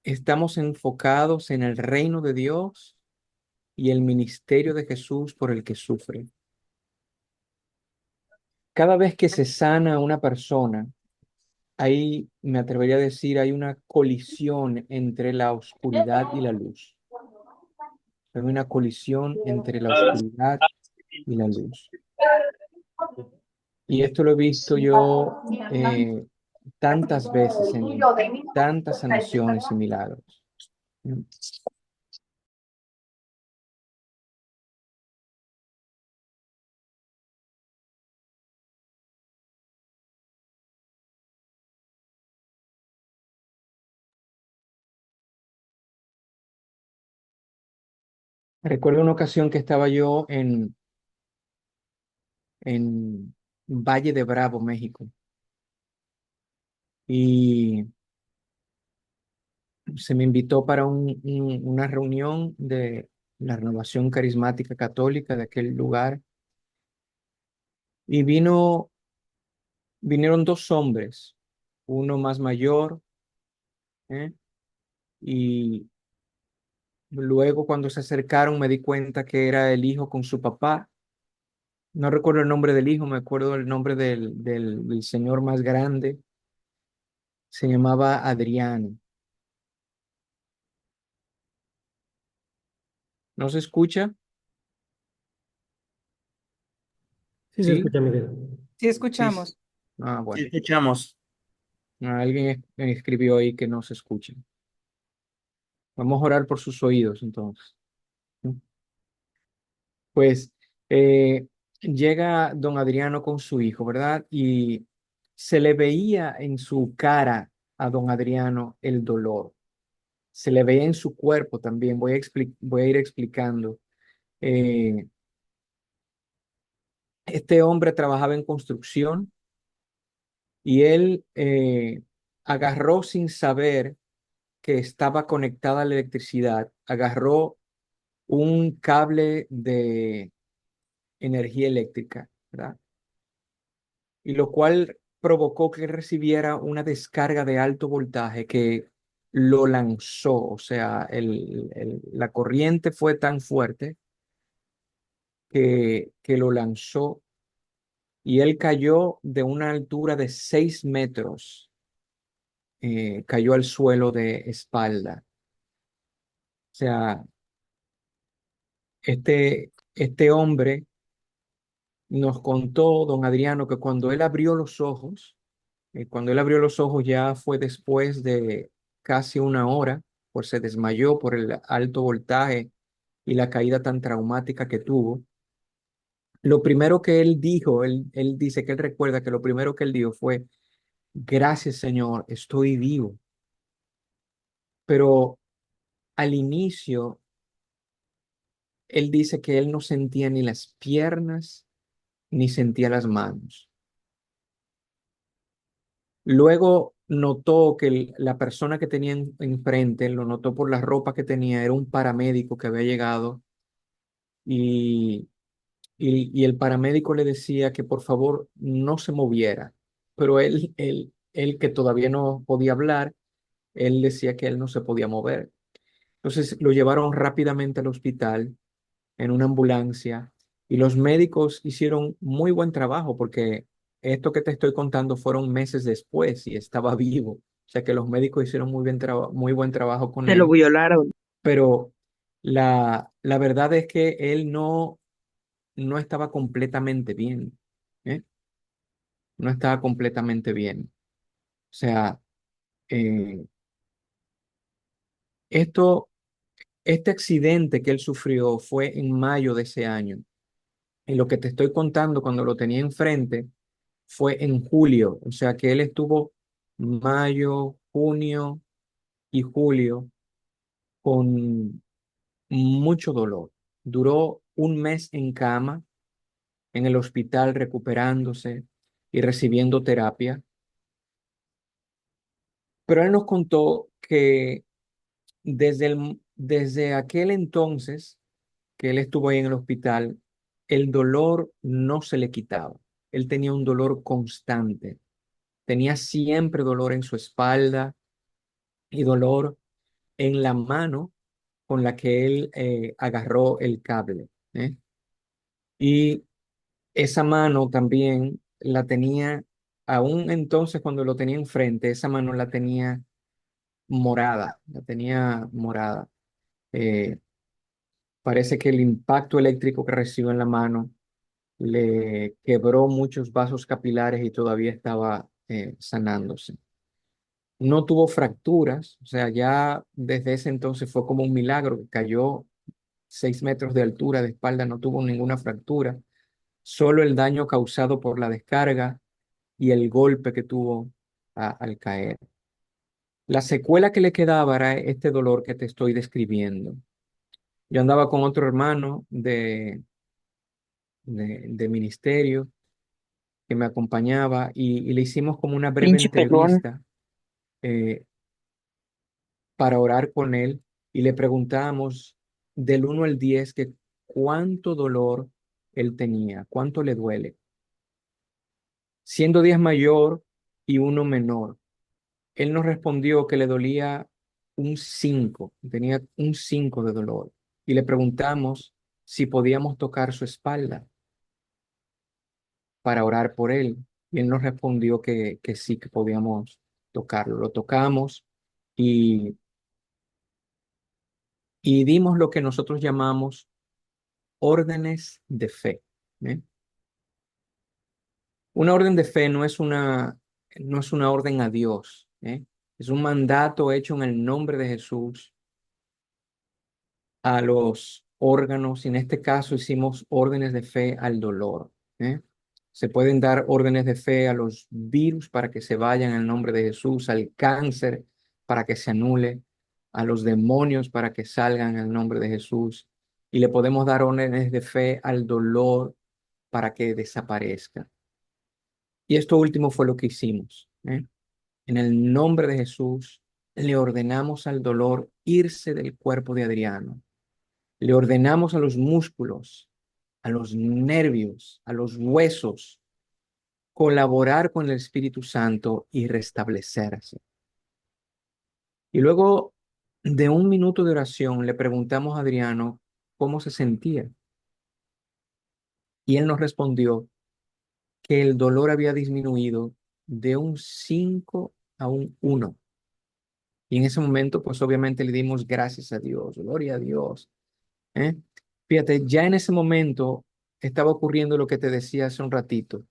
estamos enfocados en el reino de Dios y el ministerio de Jesús por el que sufre. Cada vez que se sana a una persona, ahí me atrevería a decir, hay una colisión entre la oscuridad y la luz. Hay una colisión entre la oscuridad y la luz. Y esto lo he visto yo tantas veces en tantas sanaciones y milagros. Recuerdo una ocasión que estaba yo en Valle de Bravo, México, y se me invitó para una reunión de la Renovación Carismática Católica de aquel lugar, y vinieron dos hombres, uno más mayor, ¿eh? Y luego cuando se acercaron me di cuenta que era el hijo con su papá. No recuerdo el nombre del hijo, me acuerdo el nombre del señor más grande. Se llamaba Adriano. ¿No se escucha? Sí se ¿Sí? escucha, Miguel. Sí, Sí. escuchamos. Ah, Sí, bueno. escuchamos. Alguien escribió ahí que no se escucha. Vamos a orar por sus oídos entonces, ¿no? Pues llega don Adriano con su hijo, ¿verdad? Y se le veía en su cara a don Adriano el dolor. Se le veía en su cuerpo también. Voy a ir explicando. Eh, este hombre trabajaba en construcción y él agarró sin saber que estaba conectada a la electricidad, agarró un cable de energía eléctrica, ¿verdad? Y lo cual provocó que recibiera una descarga de alto voltaje que lo lanzó, o sea, la corriente fue tan fuerte que lo lanzó y él cayó de una altura de 6 metros, cayó al suelo de espalda. O sea, este hombre nos contó, don Adriano, que cuando él abrió los ojos ya fue después de casi una hora, pues se desmayó por el alto voltaje y la caída tan traumática que tuvo. Lo primero que él dijo, él dice que él recuerda que lo primero que él dijo fue, gracias Señor, estoy vivo. Pero al inicio, él dice que él no sentía ni las piernas ni sentía las manos. Luego notó que la persona que tenía enfrente, lo notó por la ropa que tenía, era un paramédico que había llegado y, y el paramédico le decía que por favor no se moviera. Pero él que todavía no podía hablar, él decía que él no se podía mover. Entonces lo llevaron rápidamente al hospital en una ambulancia y los médicos hicieron muy buen trabajo porque esto que te estoy contando fueron meses después y estaba vivo. O sea que los médicos hicieron muy buen trabajo con Se lo él, violaron. pero la verdad es que él no estaba completamente bien, ¿eh? No estaba completamente bien. O sea, eh, esto, este accidente que él sufrió fue en mayo de ese año. Y lo que te estoy contando cuando lo tenía enfrente fue en julio, o sea que él estuvo mayo, junio y julio con mucho dolor. Duró un mes en cama, en el hospital, recuperándose y recibiendo terapia. Pero él nos contó que desde aquel entonces que él estuvo ahí en el hospital, el dolor no se le quitaba. Él tenía un dolor constante. Tenía siempre dolor en su espalda y dolor. en la mano con la que él agarró el cable. ¿Eh? Y esa mano también la tenía, aún entonces cuando lo tenía enfrente, esa mano la tenía morada, la tenía morada. Eh, Parece que el impacto eléctrico que recibió en la mano le quebró muchos vasos capilares y todavía estaba sanándose. No tuvo fracturas, o sea, ya desde ese entonces fue como un milagro, que cayó 6 metros de altura de espalda, no tuvo ninguna fractura, solo el daño causado por la descarga y el golpe que tuvo al caer. La secuela que le quedaba era este dolor que te estoy describiendo. Yo andaba con otro hermano de ministerio que me acompañaba y le hicimos como una breve Pinche pelón. entrevista eh, para orar con él y le preguntamos del 1 al 10 que cuánto dolor él tenía, cuánto le duele, siendo 10 mayor y uno menor. Él nos respondió que le dolía un 5, tenía un 5 de dolor y le preguntamos si podíamos tocar su espalda para orar por él. Y él nos respondió que sí, que podíamos tocarlo. Lo tocamos y, y dimos lo que nosotros llamamos órdenes de fe. ¿Eh? Una orden de fe no es una orden a Dios. ¿Eh? Es un mandato hecho en el nombre de Jesús a los órganos, y en este caso hicimos órdenes de fe al dolor. ¿Eh? Se pueden dar órdenes de fe a los virus para que se vayan en el nombre de Jesús, al cáncer para que se anule, a los demonios para que salgan en el nombre de Jesús. Y le podemos dar órdenes de fe al dolor para que desaparezca. Y esto último fue lo que hicimos. ¿Eh? En el nombre de Jesús, le ordenamos al dolor irse del cuerpo de Adriano. Le ordenamos a los músculos, a los nervios, a los huesos, colaborar con el Espíritu Santo y restablecerse. Y luego de un minuto de oración le preguntamos a Adriano cómo se sentía. Y él nos respondió que el dolor había disminuido de un 5 a un 1. Y en ese momento, pues obviamente le dimos gracias a Dios, gloria a Dios. ¿Eh? Fíjate, ya en ese momento estaba ocurriendo lo que te decía hace un ratito,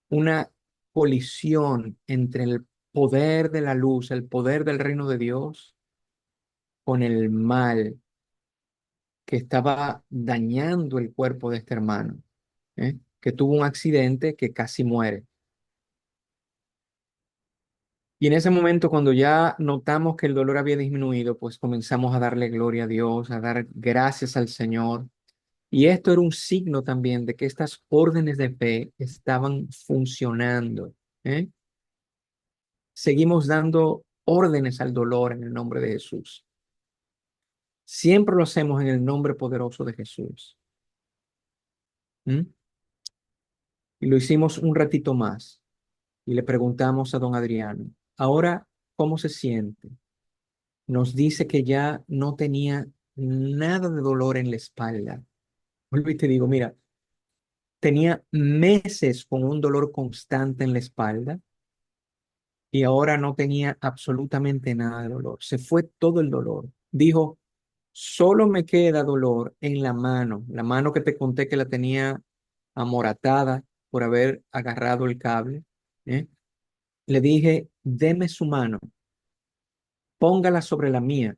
una colisión entre el poder de la luz, el poder del reino de Dios, con el mal que estaba dañando el cuerpo de este hermano, que tuvo un accidente que casi muere. Y en ese momento, cuando ya notamos que el dolor había disminuido, pues comenzamos a darle gloria a Dios, a dar gracias al Señor. Y esto era un signo también de que estas órdenes de fe estaban funcionando. ¿Eh? Seguimos dando órdenes al dolor en el nombre de Jesús. Siempre lo hacemos en el nombre poderoso de Jesús. ¿Mm? Y lo hicimos un ratito más. Y le preguntamos a don Adriano, ahora, ¿cómo se siente? Nos dice que ya no tenía nada de dolor en la espalda. Vuelvo y te digo, mira, tenía meses con un dolor constante en la espalda y ahora no tenía absolutamente nada de dolor. Se fue todo el dolor. Dijo, solo me queda dolor en la mano que te conté que la tenía amoratada por haber agarrado el cable. ¿Eh? Le dije, deme su mano, póngala sobre la mía.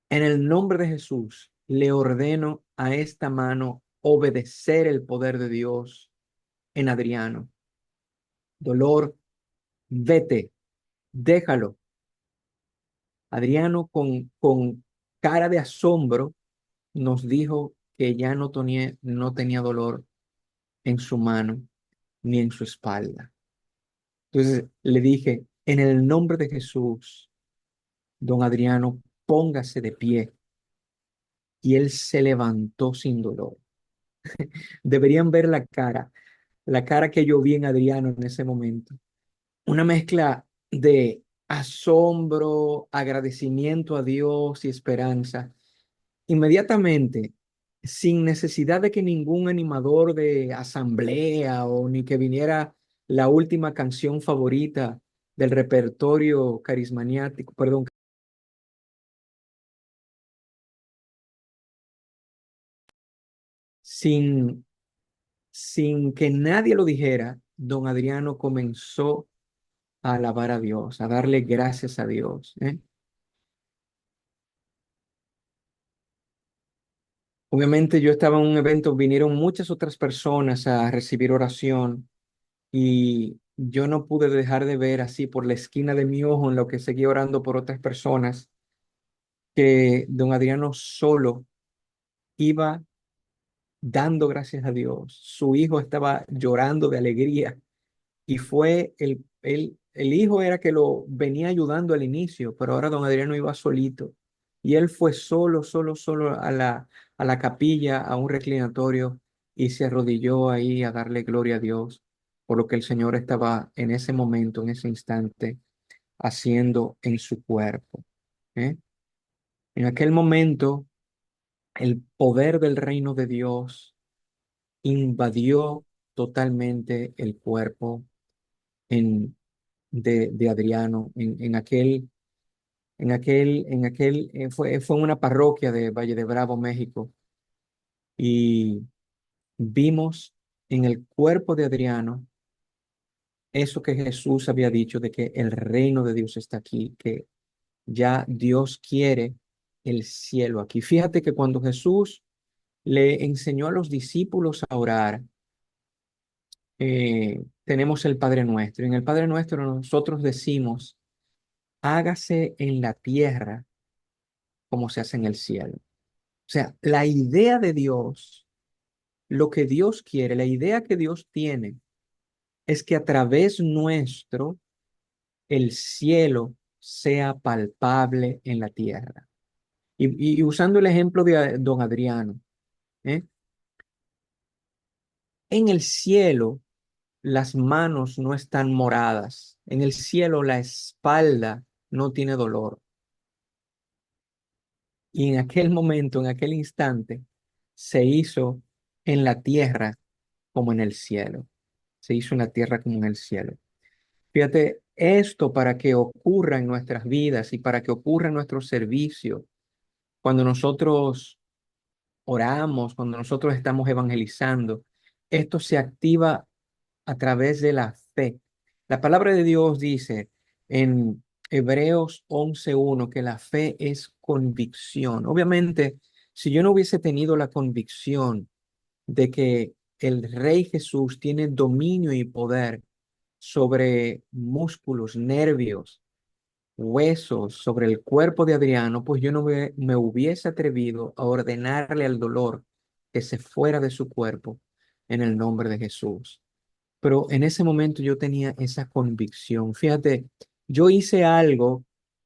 En el nombre de Jesús, le ordeno a esta mano obedecer el poder de Dios en Adriano. Dolor, vete, déjalo. Adriano con cara de asombro nos dijo que ya no tenía dolor en su mano ni en su espalda. Entonces le dije, en el nombre de Jesús, don Adriano, póngase de pie. Y él se levantó sin dolor. Deberían ver la cara que yo vi en Adriano en ese momento. Una mezcla de asombro, agradecimiento a Dios y esperanza. Inmediatamente, sin necesidad de que ningún animador de asamblea o ni que viniera la última canción favorita del repertorio carismático, perdón, sin, sin que nadie lo dijera, don Adriano comenzó a alabar a Dios, a darle gracias a Dios, ¿eh? Obviamente yo estaba en un evento, vinieron muchas otras personas a recibir oración y yo no pude dejar de ver así por la esquina de mi ojo en lo que seguía orando por otras personas, que don Adriano solo iba dando gracias a Dios. Su hijo estaba llorando de alegría y fue el hijo era que lo venía ayudando al inicio, pero ahora don Adriano iba solito y él fue solo a la capilla, a un reclinatorio y se arrodilló ahí a darle gloria a Dios por lo que el Señor estaba en ese momento, en ese instante, haciendo en su cuerpo. ¿Eh? En aquel momento, el poder del reino de Dios invadió totalmente el cuerpo en, de Adriano fue en una parroquia de Valle de Bravo, México, y vimos en el cuerpo de Adriano eso que Jesús había dicho de que el reino de Dios está aquí, que ya Dios quiere el cielo aquí. Fíjate que cuando Jesús le enseñó a los discípulos a orar, tenemos el Padre Nuestro. Y en el Padre Nuestro nosotros decimos, hágase en la tierra como se hace en el cielo. O sea, la idea de Dios, lo que Dios quiere, la idea que Dios tiene, es que a través nuestro el cielo sea palpable en la tierra. Y usando el ejemplo de don Adriano, ¿eh? En el cielo las manos no están moradas, en el cielo la espalda no tiene dolor. Y en aquel momento, en aquel instante, se hizo en la tierra como en el cielo. Se hizo en la tierra como en el cielo. Fíjate, esto para que ocurra en nuestras vidas y para que ocurra en nuestro servicio, cuando nosotros oramos, cuando nosotros estamos evangelizando, esto se activa a través de la fe. La palabra de Dios dice en Hebreos 11:1 que la fe es convicción. Obviamente, si yo no hubiese tenido la convicción de que el Rey Jesús tiene dominio y poder sobre músculos, nervios, huesos, sobre el cuerpo de Adriano, pues yo no me hubiese atrevido a ordenarle al dolor que se fuera de su cuerpo en el nombre de Jesús. Pero en ese momento yo tenía esa convicción. Fíjate, yo hice algo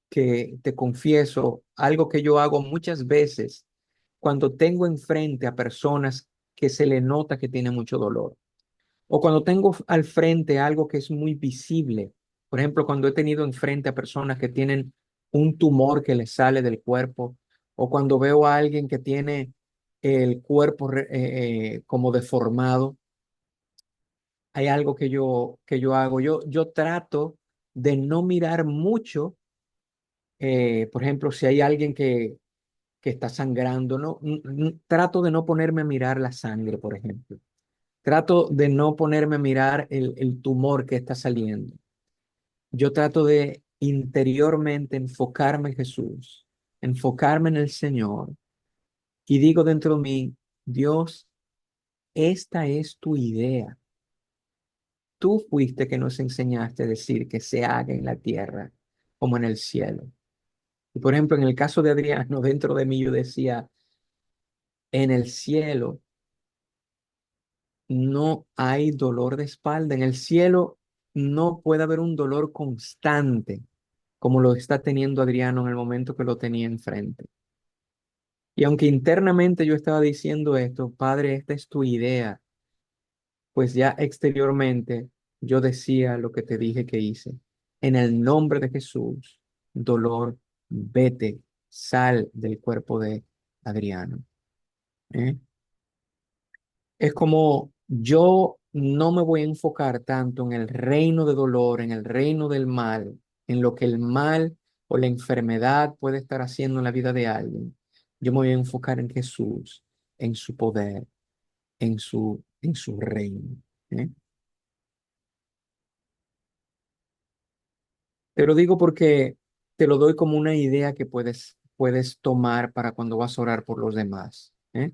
que te confieso, algo que yo hago muchas veces cuando tengo enfrente a personas que se le nota que tienen mucho dolor. O cuando tengo al frente algo que es muy visible. Por ejemplo, cuando he tenido enfrente a personas que tienen un tumor que les sale del cuerpo. O cuando veo a alguien que tiene el cuerpo como deformado, hay algo que yo hago. Yo trato de no mirar mucho, por ejemplo, si hay alguien que está sangrando, no, trato de no ponerme a mirar la sangre, por ejemplo. Trato de no ponerme a mirar el tumor que está saliendo. Yo trato de interiormente enfocarme en Jesús, enfocarme en el Señor y digo dentro de mí, Dios, esta es tu idea. Tú fuiste que nos enseñaste a decir que se haga en la tierra como en el cielo. Y por ejemplo, en el caso de Adriano, dentro de mí yo decía, en el cielo no hay dolor de espalda. En el cielo no puede haber un dolor constante como lo está teniendo Adriano en el momento que lo tenía enfrente. Y aunque internamente yo estaba diciendo esto, Padre, esta es tu idea, pues ya exteriormente yo decía lo que te dije que hice. en el nombre de Jesús, dolor, vete, sal del cuerpo de Adriano. ¿Eh? Es como yo no me voy a enfocar tanto en el reino de dolor, en el reino del mal, en lo que el mal o la enfermedad puede estar haciendo en la vida de alguien. Yo me voy a enfocar en Jesús, en su poder, en su reino. ¿Eh? Te lo digo porque te lo doy como una idea que puedes tomar para cuando vas a orar por los demás. ¿Eh?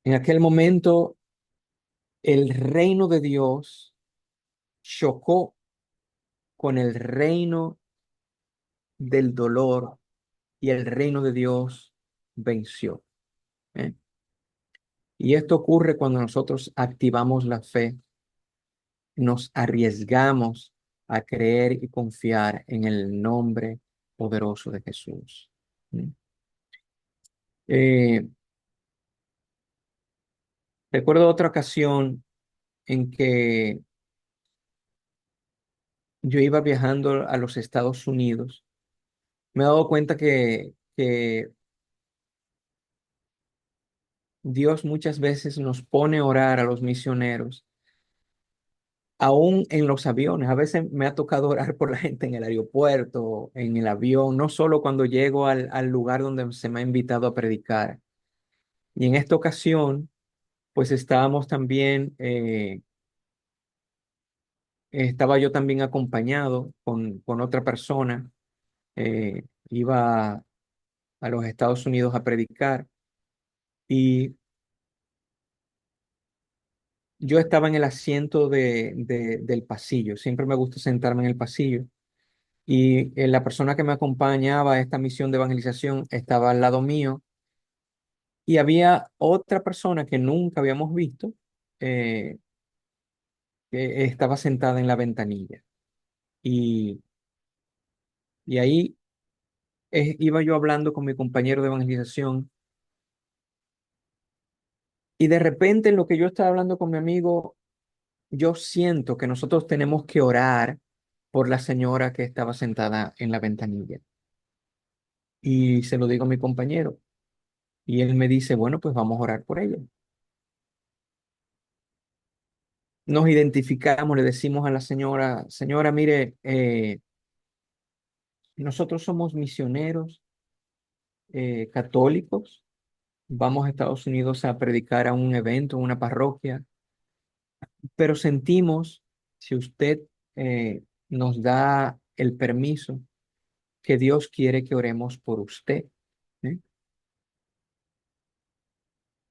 En aquel momento, el reino de Dios chocó con el reino del dolor y el reino de Dios venció. ¿Eh? Y esto ocurre cuando nosotros activamos la fe, nos arriesgamos a creer y confiar en el nombre poderoso de Jesús. ¿Mm? Eh, Recuerdo otra ocasión en que yo iba viajando a los Estados Unidos. Me he dado cuenta que Dios muchas veces nos pone a orar a los misioneros aún en los aviones. A veces me ha tocado orar por la gente en el aeropuerto, en el avión, no solo cuando llego al lugar donde se me ha invitado a predicar. Y en esta ocasión, pues estábamos también, estaba yo también acompañado con otra persona. Iba a los Estados Unidos a predicar y yo estaba en el asiento del pasillo. Siempre me gusta sentarme en el pasillo. Y la persona que me acompañaba a esta misión de evangelización estaba al lado mío y había otra persona que nunca habíamos visto eh, que estaba sentada en la ventanilla. Y, y ahí iba yo hablando con mi compañero de evangelización y de repente en lo que yo estaba hablando con mi amigo, yo siento que nosotros tenemos que orar por la señora que estaba sentada en la ventanilla. Y se lo digo a mi compañero y él me dice, bueno, pues vamos a orar por ella. Nos identificamos, le decimos a la señora, señora, mire, nosotros somos misioneros católicos, vamos a Estados Unidos a predicar a un evento, en una parroquia, pero sentimos, si usted nos da el permiso, que Dios quiere que oremos por usted. ¿Eh?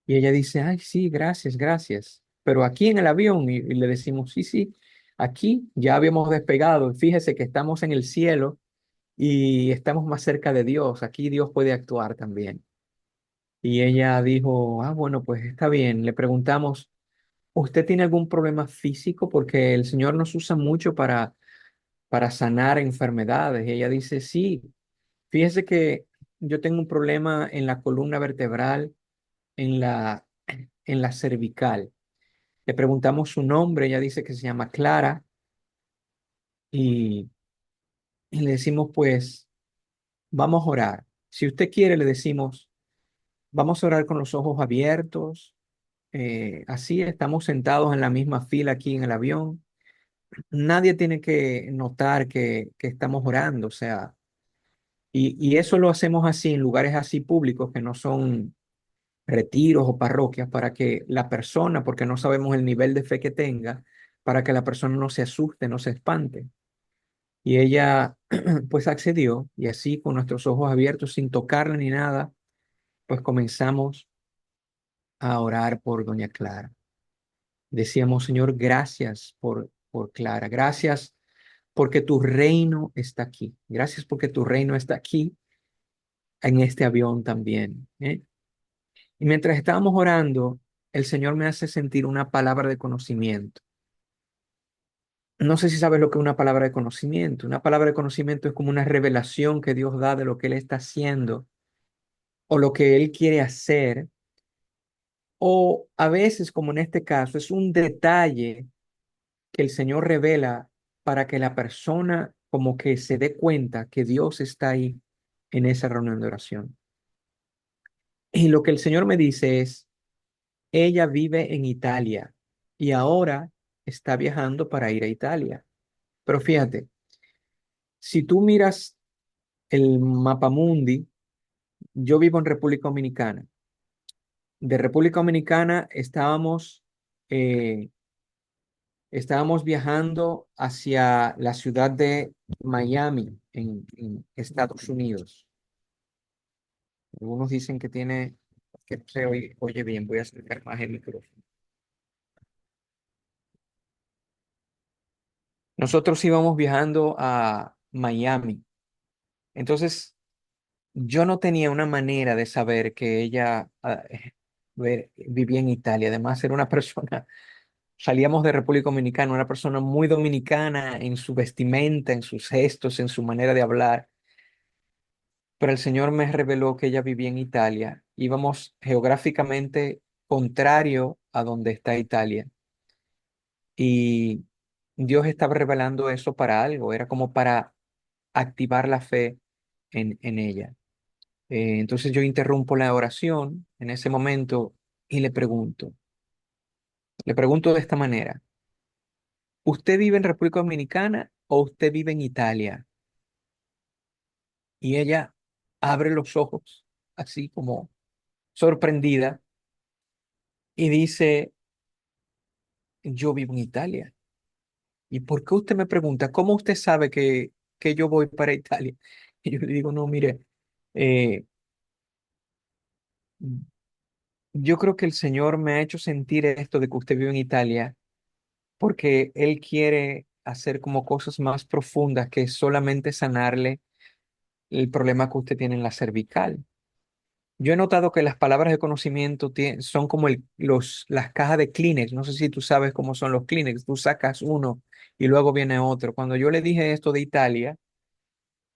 Y ella dice, ay, sí, gracias, gracias. Pero aquí en el avión, y le decimos, sí, sí, aquí ya habíamos despegado, fíjese que estamos en el cielo y estamos más cerca de Dios. Aquí Dios puede actuar también. Y ella dijo, ah, bueno, pues está bien. Le preguntamos, ¿usted tiene algún problema físico? Porque el Señor nos usa mucho para sanar enfermedades. Y ella dice, sí, fíjese que yo tengo un problema en la columna vertebral, en la cervical. Le preguntamos su nombre, ella dice que se llama Clara y, y le decimos, pues, vamos a orar. Si usted quiere, le decimos, vamos a orar con los ojos abiertos. Así estamos sentados en la misma fila aquí en el avión. Nadie tiene que notar que estamos orando, o sea, y eso lo hacemos así en lugares así públicos que no son retiros o parroquias para que la persona, porque no sabemos el nivel de fe que tenga, para que la persona no se asuste, no se espante. Y ella pues accedió y así con nuestros ojos abiertos, sin tocarla ni nada, pues comenzamos a orar por doña Clara. Decíamos, Señor, gracias por Clara, gracias porque tu reino está aquí, gracias porque tu reino está aquí en este avión también. ¿Eh? Y mientras estábamos orando, el Señor me hace sentir una palabra de conocimiento. No sé si sabes lo que es una palabra de conocimiento. Una palabra de conocimiento es como una revelación que Dios da de lo que Él está haciendo o lo que Él quiere hacer. O a veces, como en este caso, es un detalle que el Señor revela para que la persona como que se dé cuenta que Dios está ahí en esa reunión de oración. Y lo que el Señor me dice es, ella vive en Italia y ahora está viajando para ir a Italia. Pero fíjate, si tú miras el mapa mundi, yo vivo en República Dominicana. De República Dominicana eh, estábamos viajando hacia la ciudad de Miami, en Estados Unidos. Algunos dicen que tiene, que no se oye bien, voy a acercar más el micrófono. Nosotros íbamos viajando a Miami. Entonces, yo no tenía una manera de saber que ella vivía en Italia. Además, era una persona, salíamos de República Dominicana, una persona muy dominicana en su vestimenta, en sus gestos, en su manera de hablar. Pero el Señor me reveló que ella vivía en Italia. Íbamos geográficamente contrario a donde está Italia. Y Dios estaba revelando eso para algo, era como para activar la fe en ella. Entonces yo interrumpo la oración en ese momento y le pregunto de esta manera, ¿usted vive en República Dominicana o usted vive en Italia? Y ella abre los ojos, así como sorprendida, y dice, yo vivo en Italia. ¿Y por qué usted me pregunta, cómo usted sabe que yo voy para Italia? Y yo le digo, no, mire, eh, yo creo que el Señor me ha hecho sentir esto de que usted vive en Italia porque Él quiere hacer como cosas más profundas que solamente sanarle el problema que usted tiene en la cervical. Yo he notado que las palabras de conocimiento son como las cajas de Kleenex. No sé si tú sabes cómo son los Kleenex. Tú sacas uno y luego viene otro. Cuando yo le dije esto de Italia,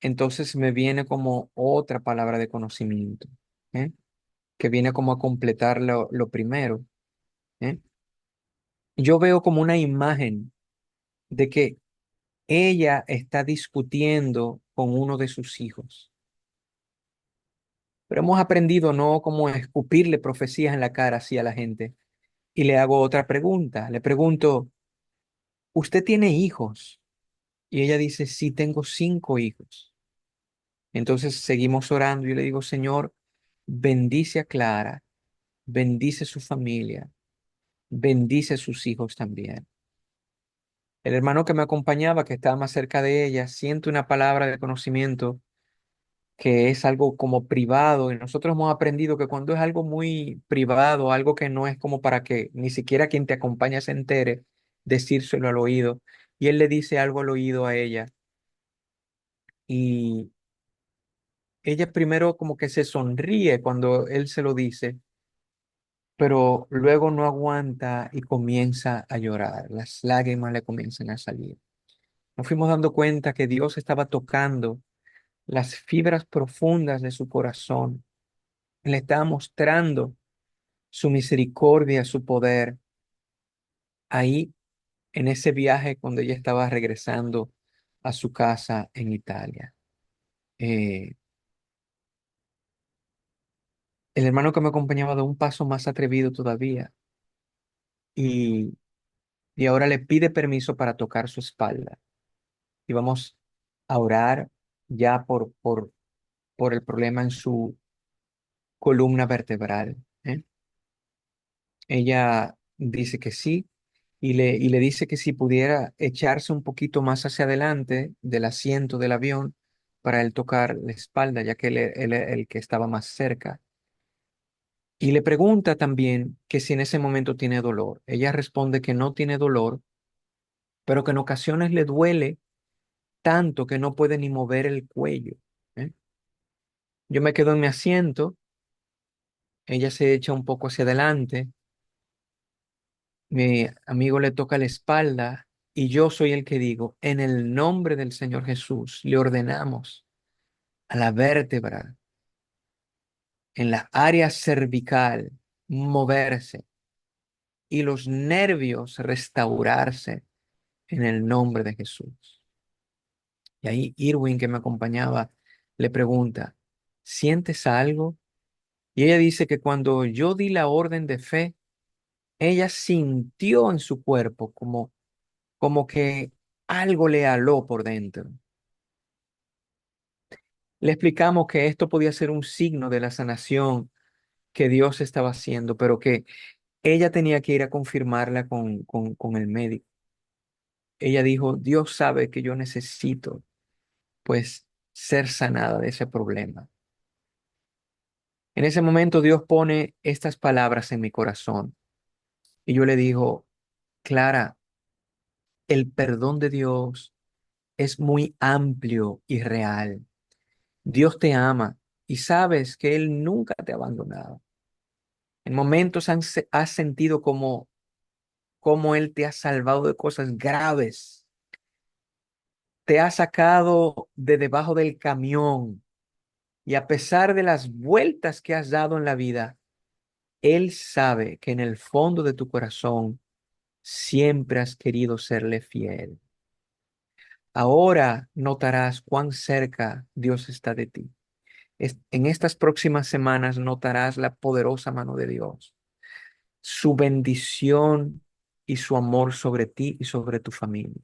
entonces me viene como otra palabra de conocimiento, ¿eh? Que viene como a completar lo primero, ¿eh? Yo veo como una imagen de que ella está discutiendo con uno de sus hijos. Pero hemos aprendido no como a escupirle profecías en la cara así a la gente. Y le hago otra pregunta. Le pregunto, ¿usted tiene hijos? Y ella dice, sí, tengo 5 hijos. Entonces seguimos orando y yo le digo, Señor, bendice a Clara, bendice su familia, bendice sus hijos también. El hermano que me acompañaba, que estaba más cerca de ella, siente una palabra de conocimiento que es algo como privado y nosotros hemos aprendido que cuando es algo muy privado, algo que no es como para que ni siquiera quien te acompaña se entere, decírselo al oído. Y él le dice algo al oído a ella y ella primero como que se sonríe cuando él se lo dice, pero luego no aguanta y comienza a llorar. Las lágrimas le comienzan a salir. Nos fuimos dando cuenta que Dios estaba tocando las fibras profundas de su corazón. Le estaba mostrando su misericordia, su poder, ahí en ese viaje cuando ella estaba regresando a su casa en Italia. Eh, el hermano que me acompañaba de un paso más atrevido todavía y, y ahora le pide permiso para tocar su espalda. Y vamos a orar ya por el problema en su columna vertebral, ¿eh? Ella dice que sí y le dice que si pudiera echarse un poquito más hacia adelante del asiento del avión para él tocar la espalda, ya que él era el que estaba más cerca. Y le pregunta también que si en ese momento tiene dolor. Ella responde que no tiene dolor, pero que en ocasiones le duele tanto que no puede ni mover el cuello, ¿eh? Yo me quedo en mi asiento, ella se echa un poco hacia adelante. Mi amigo le toca la espalda y yo soy el que digo, en el nombre del Señor Jesús, le ordenamos a la vértebra, en la área cervical, moverse y los nervios restaurarse en el nombre de Jesús. Y ahí Irwin, que me acompañaba, le pregunta, ¿sientes algo? Y ella dice que cuando yo di la orden de fe, ella sintió en su cuerpo como que algo le aló por dentro. Le explicamos que esto podía ser un signo de la sanación que Dios estaba haciendo, pero que ella tenía que ir a confirmarla con el médico. Ella dijo, Dios sabe que yo necesito, pues, ser sanada de ese problema. En ese momento Dios pone estas palabras en mi corazón y yo le digo, Clara, el perdón de Dios es muy amplio y real. Dios te ama y sabes que Él nunca te ha abandonado. En momentos has sentido como Él te ha salvado de cosas graves, te ha sacado de debajo del camión y a pesar de las vueltas que has dado en la vida, Él sabe que en el fondo de tu corazón siempre has querido serle fiel. Ahora notarás cuán cerca Dios está de ti. En estas próximas semanas notarás la poderosa mano de Dios, su bendición y su amor sobre ti y sobre tu familia.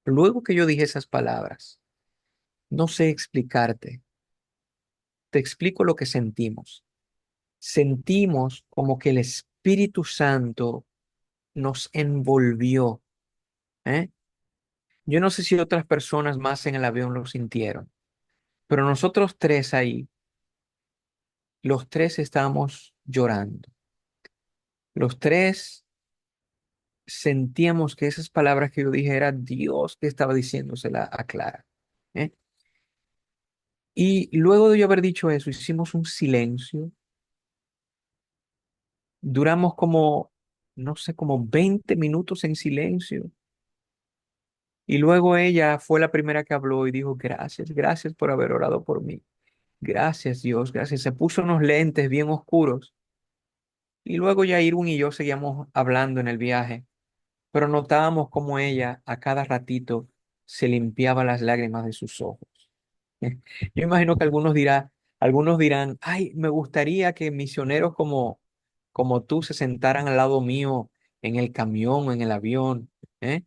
Luego que yo dije esas palabras, no sé explicarte, te explico lo que sentimos. Sentimos como que el Espíritu Santo nos envolvió, ¿eh? Yo no sé si otras personas más en el avión lo sintieron, pero nosotros tres ahí, los tres estábamos llorando. Los tres sentíamos que esas palabras que yo dije era Dios que estaba diciéndosela a Clara, ¿eh? Y luego de yo haber dicho eso, hicimos un silencio. Duramos como, no sé, como 20 minutos en silencio. Y luego ella fue la primera que habló y dijo, gracias, gracias por haber orado por mí. Gracias, Dios, gracias. Se puso unos lentes bien oscuros. Y luego ya Irwin y yo seguíamos hablando en el viaje, pero notábamos como ella a cada ratito se limpiaba las lágrimas de sus ojos. Yo imagino que algunos dirán, ay, me gustaría que misioneros como tú se sentaran al lado mío en el camión, en el avión, ¿eh?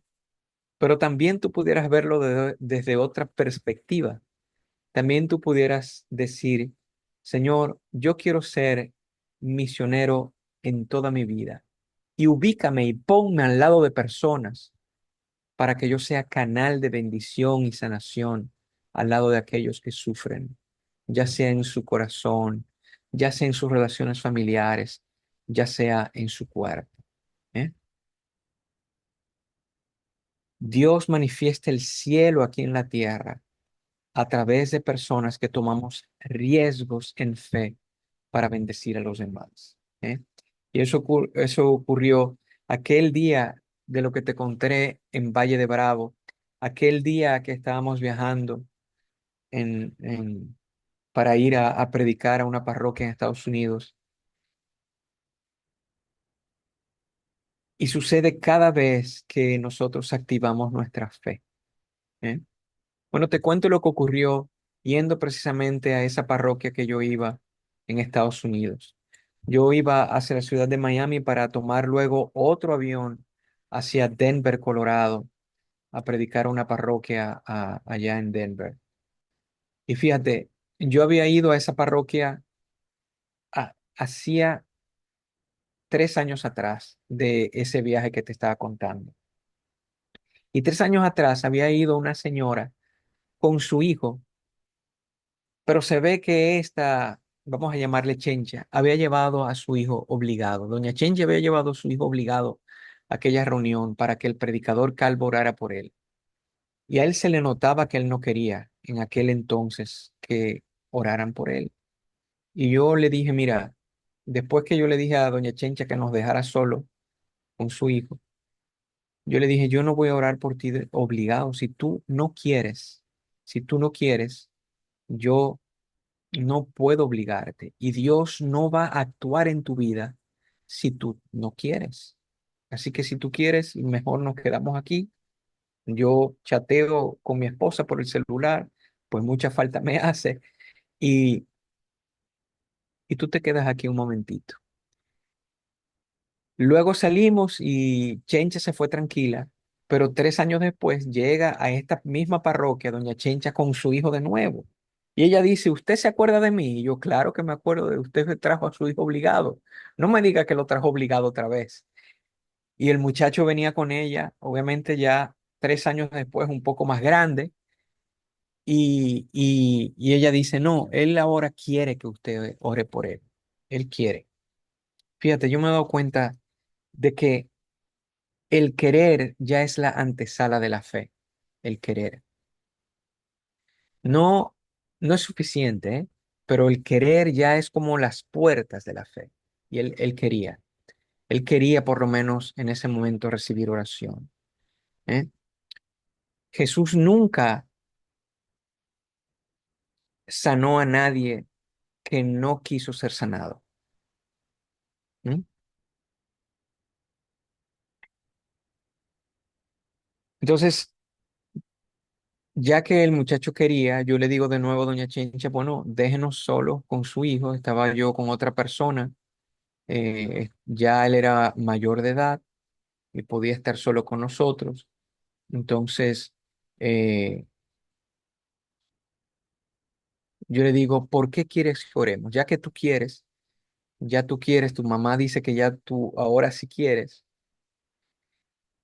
Pero también tú pudieras verlo desde otra perspectiva. También tú pudieras decir, Señor, yo quiero ser misionero en toda mi vida y ubícame y ponme al lado de personas para que yo sea canal de bendición y sanación al lado de aquellos que sufren, ya sea en su corazón, ya sea en sus relaciones familiares, ya sea en su cuerpo, ¿eh? Dios manifiesta el cielo aquí en la tierra a través de personas que tomamos riesgos en fe para bendecir a los demás, ¿eh? Y eso ocurrió aquel día de lo que te conté en Valle de Bravo, aquel día que estábamos viajando en, en- para ir a predicar a una parroquia en Estados Unidos. Y sucede cada vez que nosotros activamos nuestra fe, ¿eh? Bueno, te cuento lo que ocurrió yendo precisamente a esa parroquia que yo iba en Estados Unidos. Yo iba hacia la ciudad de Miami para tomar luego otro avión hacia Denver, Colorado, a predicar a una parroquia allá en Denver. Y fíjate, yo había ido a esa parroquia hacía 3 años atrás de ese viaje que te estaba contando. Y 3 años atrás había ido una señora con su hijo, pero se ve que esta, vamos a llamarle Chencha, había llevado a su hijo obligado. Doña Chencha había llevado a su hijo obligado a aquella reunión para que el predicador calvo orara por él. Y a él se le notaba que él no quería en aquel entonces que oraran por él. Y yo le dije, mira, después que yo le dije a doña Chencha que nos dejara solo con su hijo, yo le dije, yo no voy a orar por ti obligado. Si tú no quieres, yo no puedo obligarte. Y Dios no va a actuar en tu vida si tú no quieres. Así que si tú quieres, mejor nos quedamos aquí. Yo chateo con mi esposa por el celular, pues mucha falta me hace, y, y tú te quedas aquí un momentito. Luego salimos y Chencha se fue tranquila, pero 3 años después llega a esta misma parroquia doña Chencha con su hijo de nuevo. Y ella dice, ¿usted se acuerda de mí? Y yo, claro que me acuerdo de usted, me trajo a su hijo obligado. No me diga que lo trajo obligado otra vez. Y el muchacho venía con ella, obviamente ya 3 años después, un poco más grande, y ella dice, no, él ahora quiere que usted ore por él. Él quiere. Fíjate, yo me he dado cuenta de que el querer ya es la antesala de la fe. El querer. No, no es suficiente, ¿eh? Pero el querer ya es como las puertas de la fe. Y él quería. Él quería por lo menos en ese momento recibir oración, ¿eh? Jesús nunca sanó a nadie que no quiso ser sanado. ¿Mm? Entonces, ya que el muchacho quería, yo le digo de nuevo a doña Chincha, bueno, déjenos solos con su hijo. Estaba yo con otra persona, ya él era mayor de edad y podía estar solo con nosotros. Entonces, eh, yo le digo, ¿por qué quieres que oremos? Ya tú quieres, tu mamá dice que ya tú ahora sí quieres.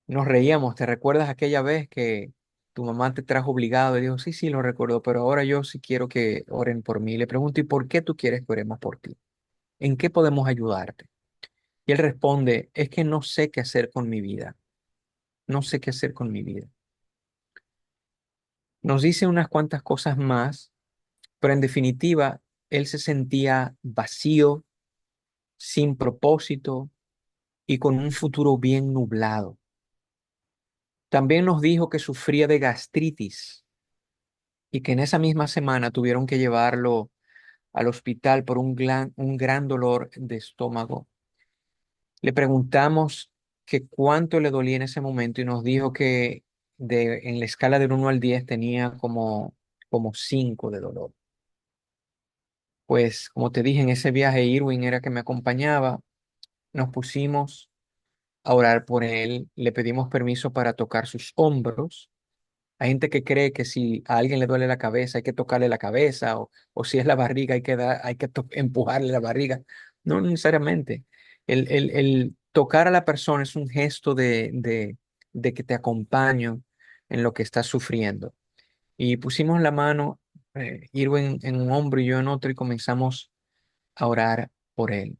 Nos reíamos, ¿te recuerdas aquella vez que tu mamá te trajo obligado? Y dijo, sí, sí, lo recuerdo, pero ahora yo sí quiero que oren por mí. Le pregunto, ¿y por qué tú quieres que oremos por ti? ¿En qué podemos ayudarte? Y él responde, es que no sé qué hacer con mi vida. No sé qué hacer con mi vida. Nos dice unas cuantas cosas más, pero en definitiva, él se sentía vacío, sin propósito y con un futuro bien nublado. También nos dijo que sufría de gastritis y que en esa misma semana tuvieron que llevarlo al hospital por un gran dolor de estómago. Le preguntamos que cuánto le dolía en ese momento y nos dijo que en la escala del 1 al 10 tenía como 5 de dolor. Pues como te dije, en ese viaje Irwin era que me acompañaba, nos pusimos a orar por él, le pedimos permiso para tocar sus hombros. Hay gente que cree que si a alguien le duele la cabeza hay que tocarle la cabeza o si es la barriga hay que empujarle la barriga. No necesariamente. El tocar a la persona es un gesto de que te acompaño en lo que estás sufriendo. Y pusimos la mano, Irwin en un hombro y yo en otro y comenzamos a orar por él.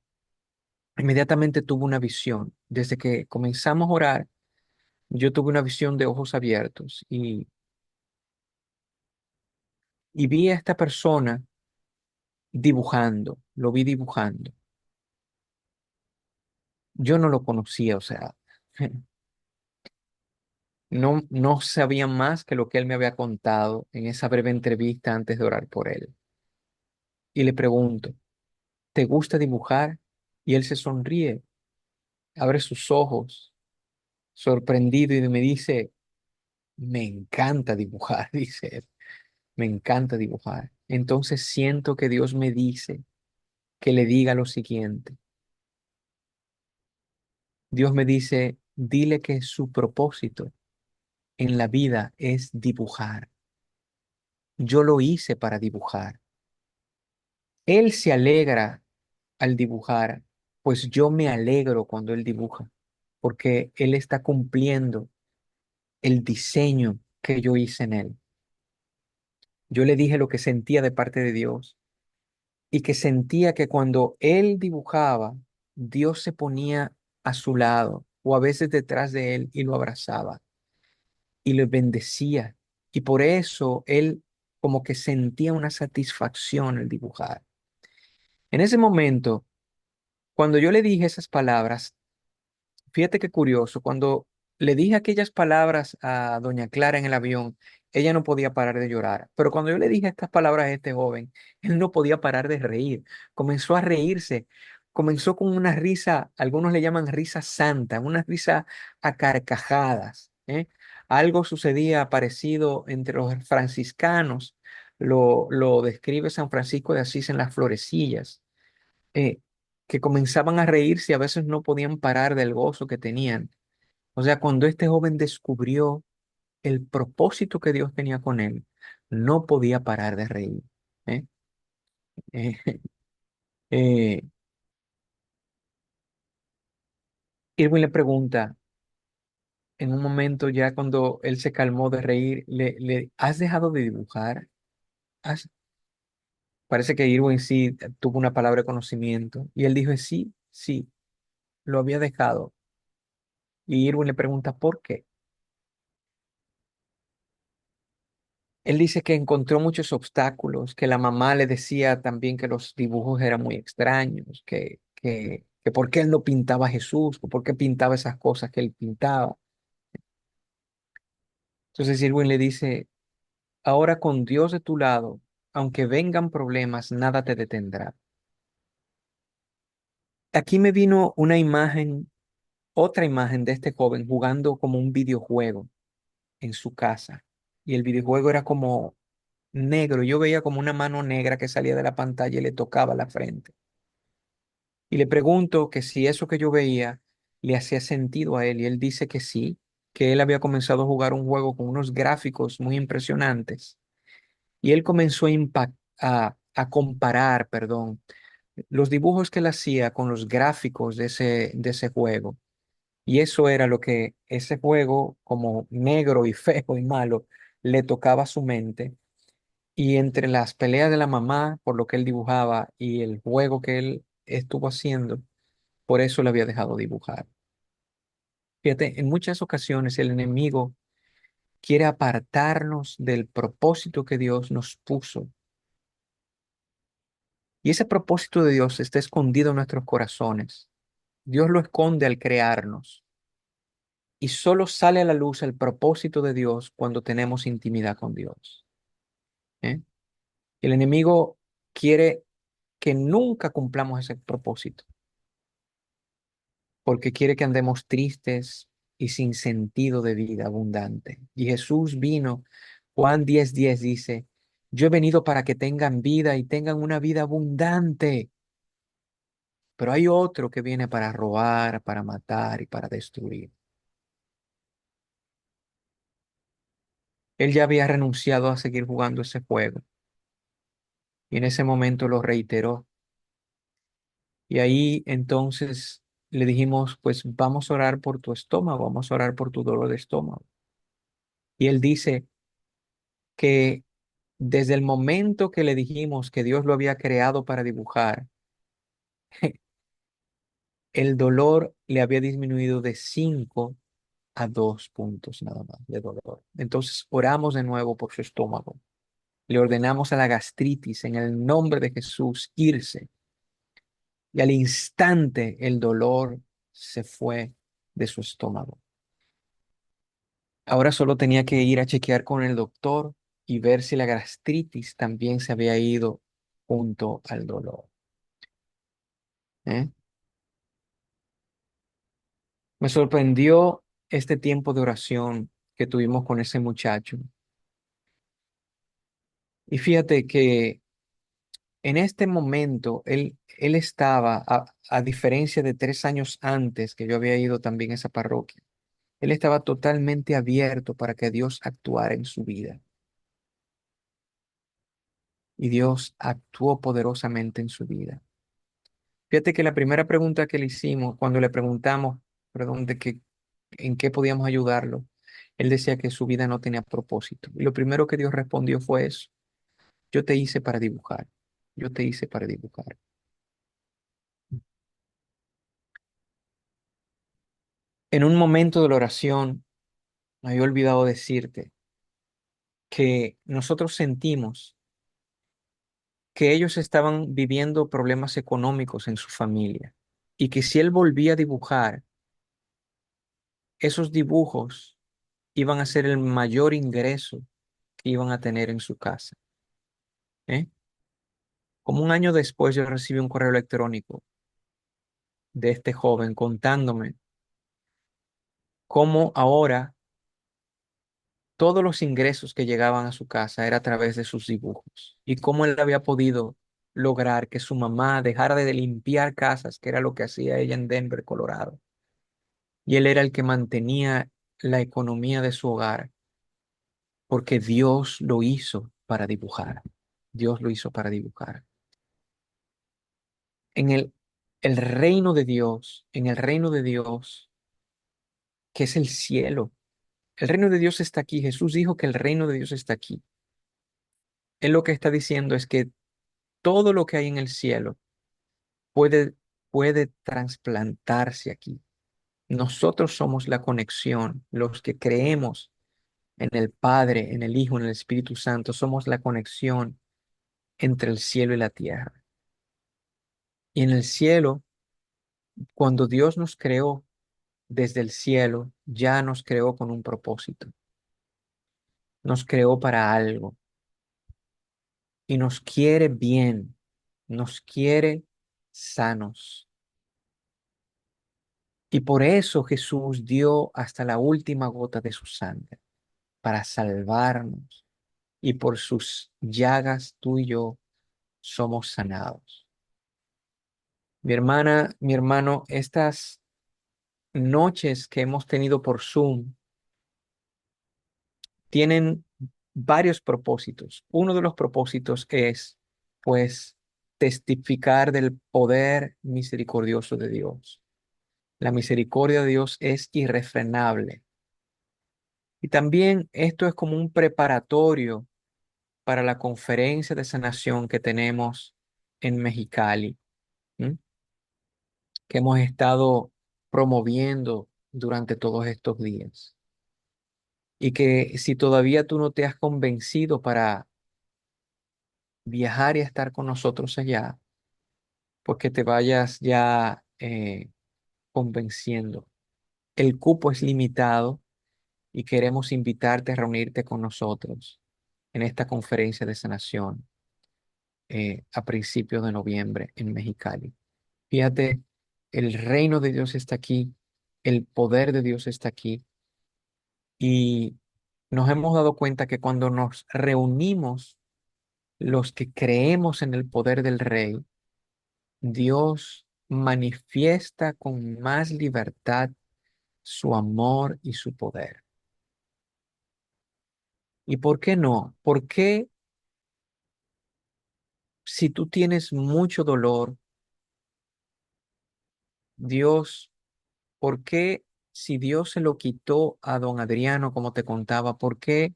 Inmediatamente tuvo una visión. Desde que comenzamos a orar, yo tuve una visión de ojos abiertos y vi a esta persona dibujando, lo vi dibujando. Yo no lo conocía, o sea, no sabía más que lo que él me había contado en esa breve entrevista antes de orar por él. Y le pregunto, ¿te gusta dibujar? Y él se sonríe, abre sus ojos, sorprendido, y me dice, me encanta dibujar, dice él, me encanta dibujar. Entonces siento que Dios me dice que le diga lo siguiente. Dios me dice, dile que su propósito en la vida es dibujar. Yo lo hice para dibujar. Él se alegra al dibujar, pues yo me alegro cuando él dibuja, porque él está cumpliendo el diseño que yo hice en él. Yo le dije lo que sentía de parte de Dios y que sentía que cuando él dibujaba, Dios se ponía a su lado o a veces detrás de él y lo abrazaba y le bendecía. Y por eso él como que sentía una satisfacción al dibujar. En ese momento, cuando yo le dije esas palabras, fíjate qué curioso, cuando le dije aquellas palabras a doña Clara en el avión, ella no podía parar de llorar. Pero cuando yo le dije estas palabras a este joven, él no podía parar de reír. Comenzó a reírse comenzó con una risa, algunos le llaman risa santa, una risa a carcajadas, ¿eh? Algo sucedía parecido entre los franciscanos, lo describe San Francisco de Asís en las Florecillas, eh, que comenzaban a reírse y a veces no podían parar del gozo que tenían. O sea, cuando este joven descubrió el propósito que Dios tenía con él, no podía parar de reír. ¿Eh? Eh, eh, Irwin le pregunta, en un momento ya cuando él se calmó de reír, ¿has dejado de dibujar? ¿Has-?" Parece que Irwin sí tuvo una palabra de conocimiento y él dijo, sí, sí, lo había dejado. Y Irwin le pregunta, ¿por qué? Él dice que encontró muchos obstáculos, que la mamá le decía también que los dibujos eran muy extraños, que por qué él no pintaba a Jesús, o por qué pintaba esas cosas que él pintaba. Entonces Irwin le dice, ahora con Dios de tu lado, aunque vengan problemas, nada te detendrá. Aquí me vino una imagen, otra imagen de este joven jugando como un videojuego en su casa. Y el videojuego era como negro. Yo veía como una mano negra que salía de la pantalla y le tocaba la frente. Y le pregunto que si eso que yo veía le hacía sentido a él. Y él dice que sí, que él había comenzado a jugar un juego con unos gráficos muy impresionantes. Y él comenzó a comparar, perdón, los dibujos que él hacía con los gráficos de ese juego. Y eso era lo que ese juego, como negro y feo y malo, le tocaba a su mente. Y entre las peleas de la mamá, por lo que él dibujaba, y el juego que él estuvo haciendo, por eso le había dejado dibujar. Fíjate, en muchas ocasiones el enemigo quiere apartarnos del propósito que Dios nos puso. Y ese propósito de Dios está escondido en nuestros corazones. Dios lo esconde al crearnos. Y solo sale a la luz el propósito de Dios cuando tenemos intimidad con Dios. ¿Eh? El enemigo quiere que nunca cumplamos ese propósito, porque quiere que andemos tristes y sin sentido de vida abundante. Y Jesús vino, Juan 10:10 dice, yo he venido para que tengan vida y tengan una vida abundante, pero hay otro que viene para robar, para matar y para destruir. Él ya había renunciado a seguir jugando ese juego y en ese momento lo reiteró. Y ahí entonces le dijimos, pues vamos a orar por tu estómago, vamos a orar por tu dolor de estómago. Y él dice que desde el momento que le dijimos que Dios lo había creado para dibujar, el dolor le había disminuido de 5 a 2 puntos nada más de dolor. Entonces oramos de nuevo por su estómago. Le ordenamos a la gastritis en el nombre de Jesús irse. Y al instante el dolor se fue de su estómago. Ahora solo tenía que ir a chequear con el doctor y ver si la gastritis también se había ido junto al dolor. ¿Eh? Me sorprendió este tiempo de oración que tuvimos con ese muchacho. Y fíjate que en este momento él estaba, a diferencia de 3 años antes que yo había ido también a esa parroquia, él estaba totalmente abierto para que Dios actuara en su vida. Y Dios actuó poderosamente en su vida. Fíjate que la primera pregunta que le hicimos, cuando le preguntamos, perdón, en qué podíamos ayudarlo, él decía que su vida no tenía propósito. Y lo primero que Dios respondió fue eso. Yo te hice para dibujar. Yo te hice para dibujar. En un momento de la oración, me había olvidado decirte que nosotros sentimos que ellos estaban viviendo problemas económicos en su familia y que si él volvía a dibujar, esos dibujos iban a ser el mayor ingreso que iban a tener en su casa. ¿Eh? Como un año después yo recibí un correo electrónico de este joven contándome cómo ahora todos los ingresos que llegaban a su casa era a través de sus dibujos y cómo él había podido lograr que su mamá dejara de limpiar casas, que era lo que hacía ella en Denver, Colorado. Y él era el que mantenía la economía de su hogar porque Dios lo hizo para dibujar. Dios lo hizo para dibujar. En el reino de Dios, en el reino de Dios, que es el cielo. El reino de Dios está aquí. Jesús dijo que el reino de Dios está aquí. Él lo que está diciendo es que todo lo que hay en el cielo puede, puede trasplantarse aquí. Nosotros somos la conexión, los que creemos en el Padre, en el Hijo, en el Espíritu Santo, somos la conexión entre el cielo y la tierra. Y en el cielo, cuando Dios nos creó desde el cielo, ya nos creó con un propósito, nos creó para algo y nos quiere bien, nos quiere sanos. Y por eso Jesús dio hasta la última gota de su sangre, para salvarnos. Y por sus llagas tú y yo somos sanados. Mi hermana, mi hermano, estas noches que hemos tenido por Zoom tienen varios propósitos. Uno de los propósitos es, pues, testificar del poder misericordioso de Dios. La misericordia de Dios es irrefrenable. Y también esto es como un preparatorio para la conferencia de sanación que tenemos en Mexicali, ¿m? Que hemos estado promoviendo durante todos estos días. Y que si todavía tú no te has convencido para viajar y estar con nosotros allá, pues que te vayas ya convenciendo. El cupo es limitado y queremos invitarte a reunirte con nosotros en esta conferencia de sanación a principios de noviembre en Mexicali. Fíjate, el reino de Dios está aquí, el poder de Dios está aquí y nos hemos dado cuenta que cuando nos reunimos, los que creemos en el poder del Rey, Dios manifiesta con más libertad su amor y su poder. ¿Y por qué no? ¿Por qué si tú tienes mucho dolor, Dios, por qué si Dios se lo quitó a don Adriano, como te contaba, por qué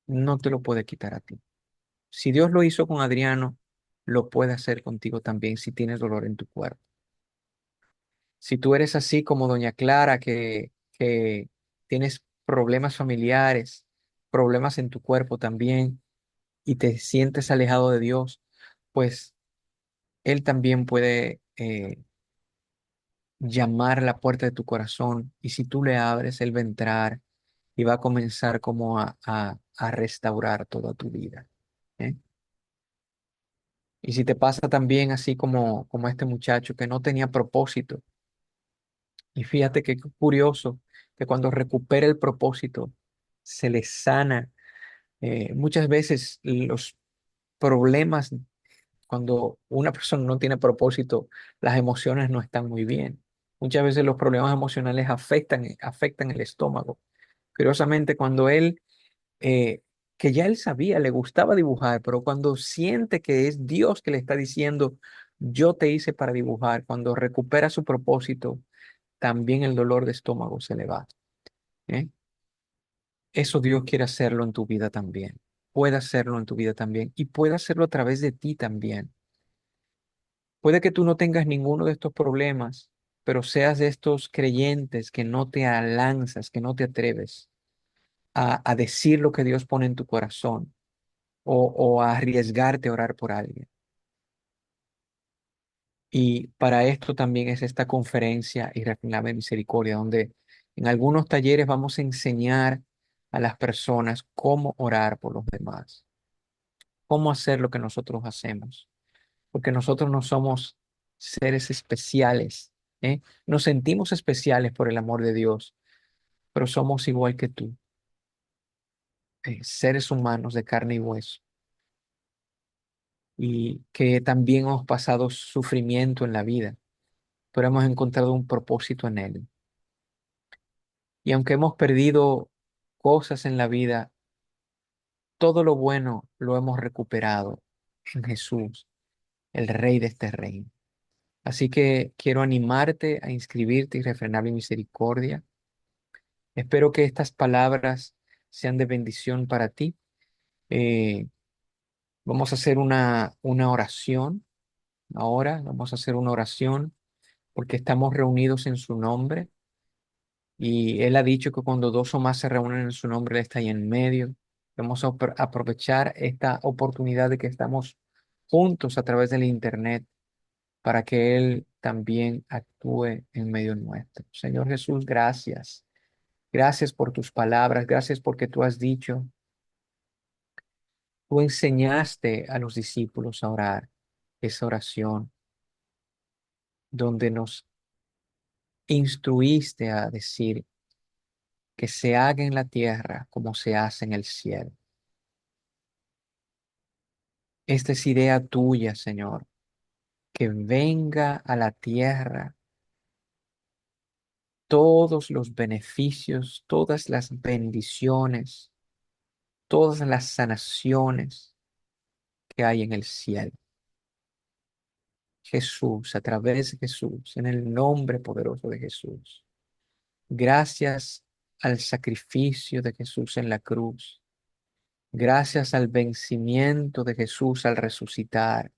no te lo puede quitar a ti? Si Dios lo hizo con Adriano, lo puede hacer contigo también si tienes dolor en tu cuerpo. Si tú eres así como doña Clara, que tienes problemas familiares, problemas en tu cuerpo también, y te sientes alejado de Dios, pues Él también puede llamar a la puerta de tu corazón y si tú le abres, Él va a entrar y va a comenzar como a restaurar toda tu vida. ¿Eh? Y si te pasa también así como este muchacho que no tenía propósito, y fíjate que curioso que cuando recupera el propósito, se le sana. Muchas veces los problemas, cuando una persona no tiene propósito, las emociones no están muy bien. Muchas veces los problemas emocionales afectan el estómago. Curiosamente, cuando él, que ya él sabía, le gustaba dibujar, pero cuando siente que es Dios que le está diciendo, yo te hice para dibujar, cuando recupera su propósito, también el dolor de estómago se le va. ¿Eh? Eso Dios quiere hacerlo en tu vida también. Puede hacerlo en tu vida también y puede hacerlo a través de ti también. Puede que tú no tengas ninguno de estos problemas, pero seas de estos creyentes que no te lanzas, que no te atreves a decir lo que Dios pone en tu corazón o a arriesgarte a orar por alguien. Y para esto también es esta conferencia y reclame misericordia, donde en algunos talleres vamos a enseñar a las personas cómo orar por los demás, cómo hacer lo que nosotros hacemos, porque nosotros no somos seres especiales, ¿eh? Nos sentimos especiales por el amor de Dios, pero somos igual que tú, seres humanos de carne y hueso, y que también hemos pasado sufrimiento en la vida, pero hemos encontrado un propósito en él. Y aunque hemos perdido cosas en la vida, todo lo bueno lo hemos recuperado en Jesús, el Rey de este reino. Así que quiero animarte a inscribirte en Irrefrenable Misericordia. Espero que estas palabras sean de bendición para ti. Eh, Vamos a hacer una oración ahora. Vamos a hacer una oración porque estamos reunidos en su nombre. Y Él ha dicho que cuando dos o más se reúnen en su nombre, Él está ahí en medio. Vamos a aprovechar esta oportunidad de que estamos juntos a través del Internet para que Él también actúe en medio nuestro. Señor Jesús, gracias. Gracias por tus palabras. Gracias porque tú has dicho, tú enseñaste a los discípulos a orar esa oración donde nos instruiste a decir que se haga en la tierra como se hace en el cielo. Esta es idea tuya, Señor, que venga a la tierra todos los beneficios, todas las bendiciones, todas las sanaciones que hay en el cielo. Jesús, a través de Jesús, en el nombre poderoso de Jesús. Gracias al sacrificio de Jesús en la cruz. Gracias al vencimiento de Jesús al resucitar.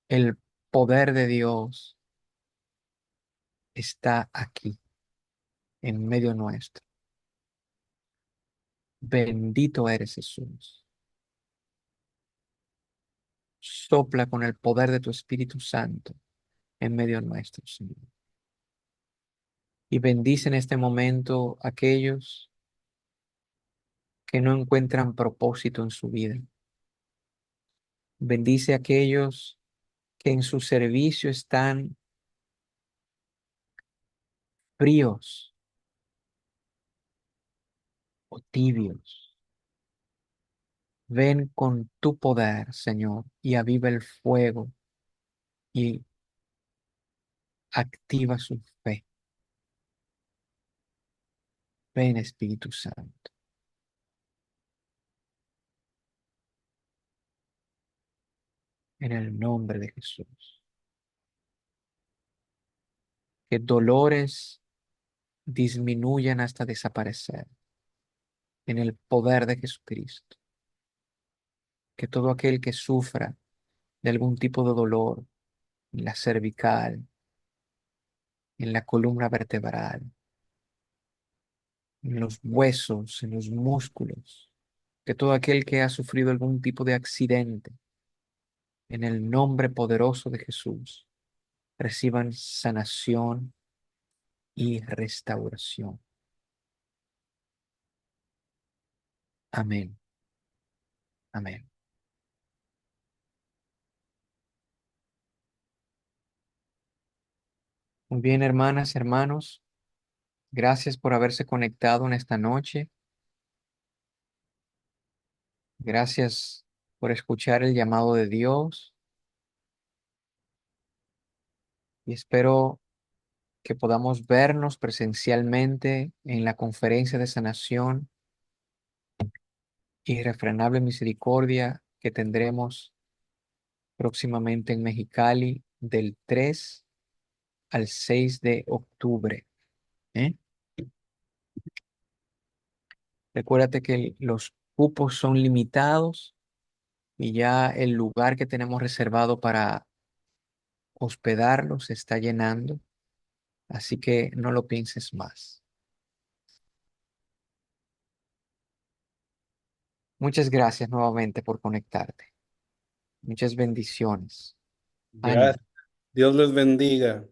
El poder de Dios está aquí, en medio nuestro. Bendito eres Jesús. Sopla con el poder de tu Espíritu Santo en medio nuestro, Señor. Y bendice en este momento a aquellos que no encuentran propósito en su vida. Bendice a aquellos que en su servicio están fríos o tibios. Ven con tu poder, Señor, y aviva el fuego y activa su fe. Ven, Espíritu Santo, en el nombre de Jesús. Que dolores disminuyan hasta desaparecer en el poder de Jesucristo. Que todo aquel que sufra de algún tipo de dolor en la cervical, en la columna vertebral, en los huesos, en los músculos, que todo aquel que ha sufrido algún tipo de accidente, en el nombre poderoso de Jesús, reciban sanación y restauración. Amén. Amén. Muy bien, hermanas, hermanos, gracias por haberse conectado en esta noche. Gracias por escuchar el llamado de Dios y espero que podamos vernos presencialmente en la conferencia de sanación y irrefrenable misericordia que tendremos próximamente en Mexicali del 3 al 6 de octubre. ¿Eh? Recuérdate que los cupos son limitados y ya el lugar que tenemos reservado para hospedarlos se está llenando, así que no lo pienses más. Muchas gracias nuevamente por conectarte. Muchas bendiciones. Ánimo. Gracias. Dios les bendiga.